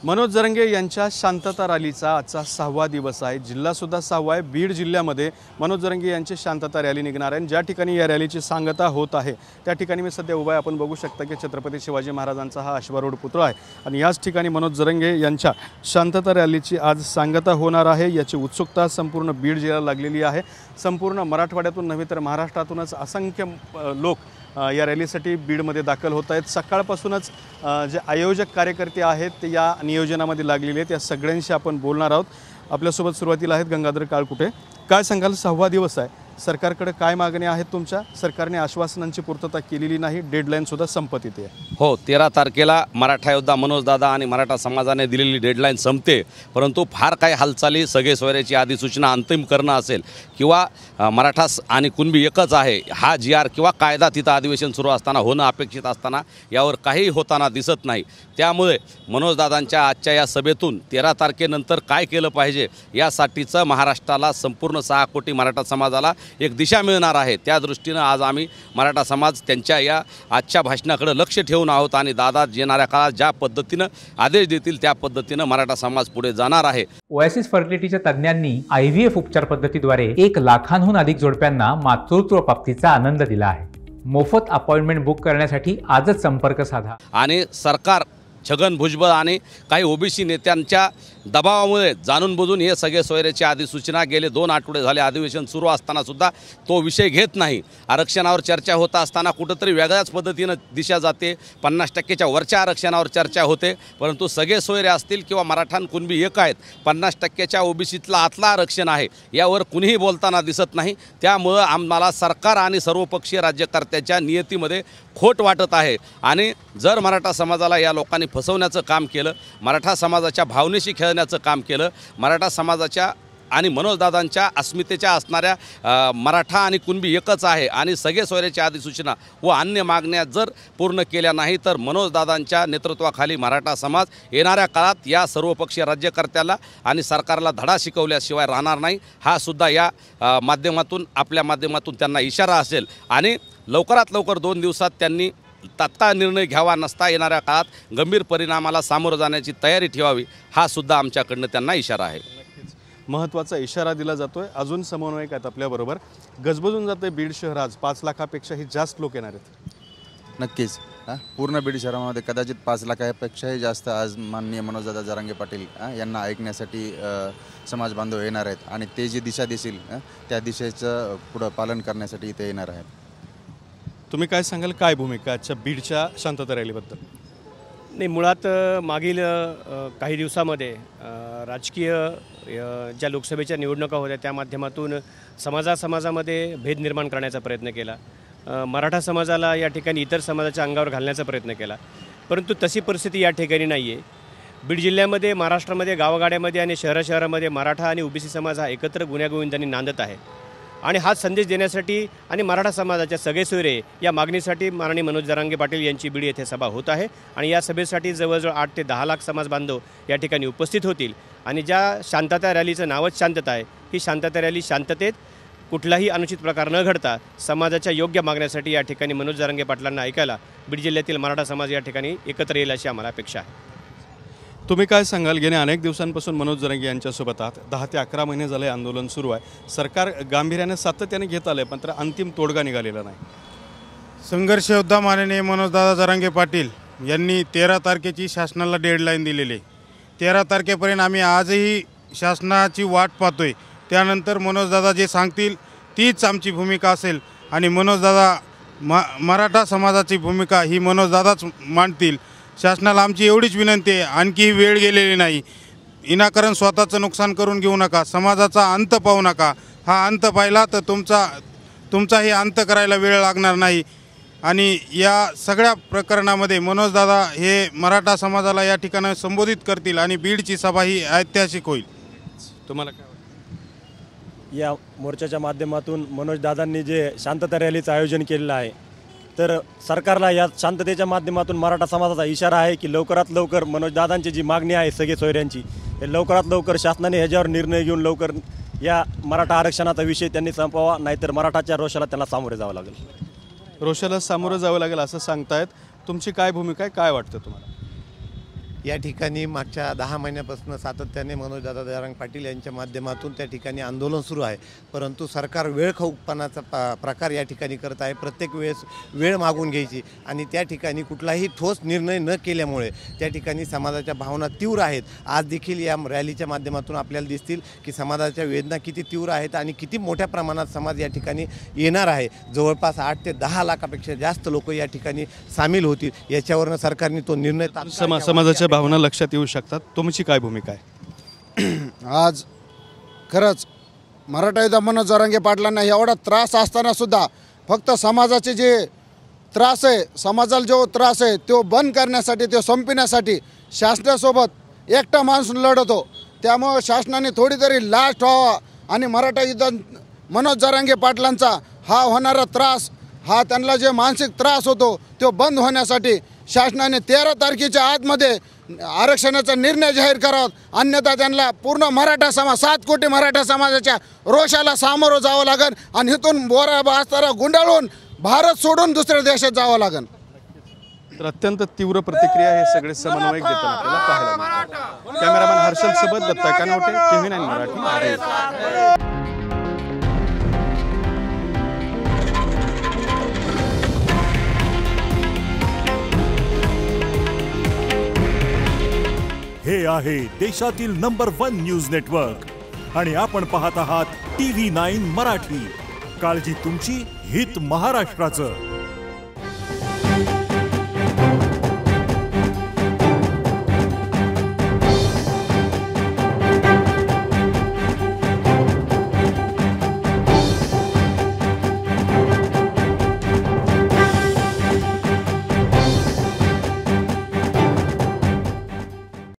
मनोज जरंगे यांच्या शांतता रॅलीचा आजचा 6वा दिवस आहे। जिल्हासुद्धा 6वा आहे। बीड जिल्ह्यामध्ये मनोज जरंगे यांची शांतता रॅली निघणार आहे। ज्या ठिकाणी या रॅलीची सांगता होत आहे त्या ठिकाणी मी सध्या उभा आहे। आपण बघू शकता की छत्रपती शिवाजी महाराजांचा हा अश्वारूढ पुतळा आहे आणि याच ठिकाणी मनोज जरंगे यांच्या शांतता रॅलीची आज सांगता होणार आहे। याची उत्सुकता संपूर्ण बीड जिल्ह्याला लागलेली आहे। संपूर्ण मराठवाड्यातून नव्हे तर महाराष्ट्रातूनच असंख्य लोक या रॅलीसाठी बीडमध्ये दाखल होत आहेत। सकाळपासूनच जे आयोजक कार्यकर्ते आहेत ते या नियोजनामध्ये लागलेले आहेत। या सगळ्यांशी आपण बोलणार आहोत। आपल्यासोबत सुरुवातीला आहेत गंगाधर काळकुटे। काय सांगाल, 6वा दिवस आहे, सरकारकडे काय मागण्या आहेत तुमच्या? सरकारने आश्वासनांची पूर्तता केलेली नाही, डेडलाईन सुद्धा संपत येते। हो, 13 तारखेला मराठा योद्धा मनोज दादा आणि मराठा समाजाने दिलेली डेडलाईन संपते, परंतु फार काही हालचाली सगळे सोयऱ्याची अधिसूचना अंतिम करणं असेल किंवा मराठा आणि कुणबी एकच आहे हा GR किंवा कायदा तिथं अधिवेशन सुरू असताना होणं अपेक्षित असताना यावर काही होताना दिसत नाही। त्यामुळे मनोज दादांच्या आजच्या या सभेतून 13 तारखेनंतर काय केलं पाहिजे यासाठीचं महाराष्ट्राला संपूर्ण 6 कोटी मराठा समाजाला एक दिशा मिळणार आहे। त्या दृष्टीनं आज आम्ही मराठा समाज त्यांच्या या आजच्या भाषणाकडे लक्ष ठेवून आहोत आणि दादा येणाऱ्या काळात ज्या पद्धतीनं आदेश देतील त्या पद्धतीनं मराठा समाज पुढे जाणार आहे। ओएसिस फर्टिलिटीच्या तज्ञांनी IVF उपचार पद्धतीद्वारे 1 लाखांहून अधिक जोडप्यांना मातृत्व प्राप्तीचा आनंद दिला आहे। मोफत अपॉइंटमेंट बुक करण्यासाठी आजच संपर्क साधा। आणि सरकार छगन भुजबळ आणि काही OBC नेत्यांच्या दबावामुळे जाणून बुजून हे सगळे सोयऱ्याची अधिसूचना गेले 2 आठवडे झाले अधिवेशन सुरू असताना सुद्धा तो विषय घेत नाही। आरक्षणावर चर्चा होत असताना कुठंतरी वेगळ्याच पद्धतीनं दिशा जाते। 50% वरच्या आरक्षणावर चर्चा होते, परंतु सगळे सोयरे असतील किंवा मराठा कुणबी एक आहेत, 50% OBCतलं आतलं आरक्षण आहे यावर कुणीही बोलताना दिसत नाही। त्यामुळं आम्हाला सरकार आणि सर्वपक्षीय राज्यकर्त्याच्या नियतीमध्ये खोट वाटत आहे आणि जर मराठा समाजाला या लोकांनी फसवण्याचं काम केलं, मराठा समाजाच्या भावनेशी खेळण्याचं काम केलं, मराठा समाजाच्या आणि मनोजदादांच्या अस्मितेच्या असणाऱ्या मराठा आणि कुणबी एकच आहे आणि सगळे सोयऱ्याची अधिसूचना व अन्य मागण्या जर पूर्ण केल्या नाही तर मनोजदादांच्या नेतृत्वाखाली मराठा समाज येणाऱ्या काळात या सर्वपक्षीय राज्यकर्त्याला आणि सरकारला धडा शिकवल्याशिवाय राहणार नाही। हा सुद्धा या माध्यमातून आपल्या माध्यमातून त्यांना इशारा असेल आणि लवकरात लवकर 2 दिवसात त्यांनी तात्काळ निर्णय घ्यावा, नसता येणाऱ्या काळात गंभीर परिणामाला सामोरं जाण्याची तयारी ठेवावी, हा सुद्धा आमच्याकडनं त्यांना इशारा आहे। महत्त्वाचा इशारा दिला जातोय। अजून समन्वयक आहेत आपल्याबरोबर। गजबजून जाते बीड शहर, आज 5 लाखापेक्षाही जास्त लोक येणार आहेत। नक्कीच पूर्ण बीड शहरामध्ये कदाचित 5 लाखापेक्षाही जास्त आज माननीय मनोजदादा जरांगे पाटील यांना ऐकण्यासाठी समाज बांधव येणार आहेत आणि ते जी दिशा देतील त्या दिशेचं पुढं पालन करण्यासाठी इथे येणार आहेत। तुम्ही काय सांगाल, काय भूमिका आजच्या बीडच्या शांतता रॅलीबद्दल? नाही, मुळात मागील काही दिवसामध्ये राजकीय ज्या लोकसभेच्या निवडणुका होत्या त्या माध्यमातून समाजामध्ये भेद निर्माण करण्याचा प्रयत्न केला। मराठा समाजाला या ठिकाणी इतर समाजाच्या अंगावर घालण्याचा प्रयत्न केला, परंतु तशी परिस्थिती या ठिकाणी नाही आहे। बीड जिल्ह्यामध्ये, महाराष्ट्रामध्ये, गावागाड्यामध्ये आणि शहरामध्ये मराठा आणि OBC समाज हा एकत्र गुण्यागोविंदांनी नांदत आहे आणि हाच संदेश देण्यासाठी आणि मराठा समाजाच्या सगळे सोयरे या मागणीसाठी माननीय मनोज जरांगे पाटील यांची बीड येथे सभा होत आहे आणि या सभेसाठी जवळजवळ 8 ते 10 लाख समाज बांधव या ठिकाणी उपस्थित होतील आणि ज्या शांतता रॅलीचं नावच शांतता आहे, ही शांतता रॅली शांततेत कुठलाही अनुचित प्रकार न घडता समाजाच्या योग्य मागण्यासाठी या ठिकाणी मनोज जरांगे पाटलांना ऐकायला बीड जिल्ह्यातील मराठा समाज या ठिकाणी एकत्र येईल अशी आम्हाला अपेक्षा आहे। तुम्ही काय सांगाल, गेल्या अनेक दिवसांपासून मनोज जरांगे यांच्यासोबत आहात, 10 ते 11 महिने झाले आंदोलन सुरू आहे। सरकार गांभीर्याने सातत्याने घेत आलं पण अंतिम तोडगा निघालेला नाही। संघर्ष योद्धा माननीय मनोजदादा जरांगे पाटील यांनी 13 तारखेची शासनाला डेडलाईन दिलेली। 13 तारखेपर्यंत आम्ही आजही शासनाची वाट पाहतोय। त्यानंतर मनोजदादा जे सांगतील तीच आमची भूमिका असेल आणि मनोजदादा मराठा समाजाची भूमिका ही मनोजदादाच मांडतील। शासनाला आमची एवढीच विनंती आहे, आणखी वेळ गेलेली नाही, विनाकारण स्वतःचं नुकसान करून घेऊ नका, समाजाचा अंत पाहू नका। हा अंत पाहिला तर तुमचाही अंत करायला वेळ लागणार नाही आणि या सगळ्या प्रकरणामध्ये मनोजदादा हे मराठा समाजाला या ठिकाणी संबोधित करतील आणि बीडची सभा ही ऐतिहासिक होईल। तुम्हाला काय वाटतं? या मोर्चाच्या माध्यमातून मनोजदादांनी जे शांतता रॅलीचं आयोजन केलेलं आहे तर सरकारला या शांततेच्या माध्यमातून मराठा समाजाचा इशारा आहे की लवकरात लवकर मनोजदादांची जी मागणी आहे सगळे सोयऱ्यांची, हे लवकरात लवकर शासनाने ह्याच्यावर निर्णय घेऊन लवकर या मराठा आरक्षणाचा विषय त्यांनी संपवावा, नाहीतर मराठाच्या रोषाला त्यांना सामोरे जावं लागेल। रोषाला सामोरं जावं लागेल असं सांगतायत। तुमची काय भूमिका आहे, काय वाटतं तुम्हाला? या ठिकाणी मागच्या 10 महिन्यापासून सातत्याने मनोजदादा जरांगे पाटील यांच्या माध्यमातून त्या ठिकाणी आंदोलन सुरू आहे, परंतु सरकार वेळखाऊपणाचा प्रकार या ठिकाणी करत आहे. प्रत्येक वेळेस वेळ मागून घ्यायची आणि त्या ठिकाणी कुठलाही ठोस निर्णय न केल्यामुळे त्या ठिकाणी समाजाच्या भावना तीव्र आहेत. आज देखील या रॅलीच्या माध्यमातून आपल्याला दिसतील की समाजाच्या वेदना किती तीव्र आहेत आणि किती मोठ्या प्रमाणात समाज या ठिकाणी येणार आहे. जवळपास 8 ते 10 लाखापेक्षा जास्त लोक या ठिकाणी सामील होतील. याच्यावरनं सरकारने तो निर्णय समाजाच्या भावना लक्षात येऊ शकतात. तुमची काय भूमिका आहे? आज खरंच मराठा योद्धा मनोज जरांगे पाटलांना एवढा त्रास असताना सुद्धा फक्त समाजाचे जे त्रास आहे, समाजाला जो त्रास आहे तो बंद करण्यासाठी, तो संपविण्यासाठी शासनासोबत एकटा माणूस लढतो. त्यामुळे शासनाने थोडी तरी लास्ट व्हावा आणि मराठा योद्धा मनोज जरांगे पाटलांचा हा होणारा त्रास, हा त्यांना जे मानसिक त्रास होतो तो बंद होण्यासाठी शासनाने 13 तारखेच्या आतमध्ये आरक्षणाचा निर्णय जाहीर करावा. अन्यथा त्यांना पूर्ण मराठा समाज 7 कोटी मराठा समाजाच्या रोषाला सामोरं जावं लागेल आणि इथून बोरा बास्तारा गुंडाळून भारत सोडून दुसऱ्या देशात जावं लागेल. तर अत्यंत तीव्र प्रतिक्रिया हे सगळे समन्वयक देताना आपल्याला पाहायला मिळतात. कॅमेरामॅन हर्षल सोबत दत्ता कानवटे, TV9 मराठी. हे आहे देशातील नंबर 1 न्यूज नेटवर्क आणि आपण पाहत आहात TV9 मराठी. काळजी तुमची, हित महाराष्ट्राचं.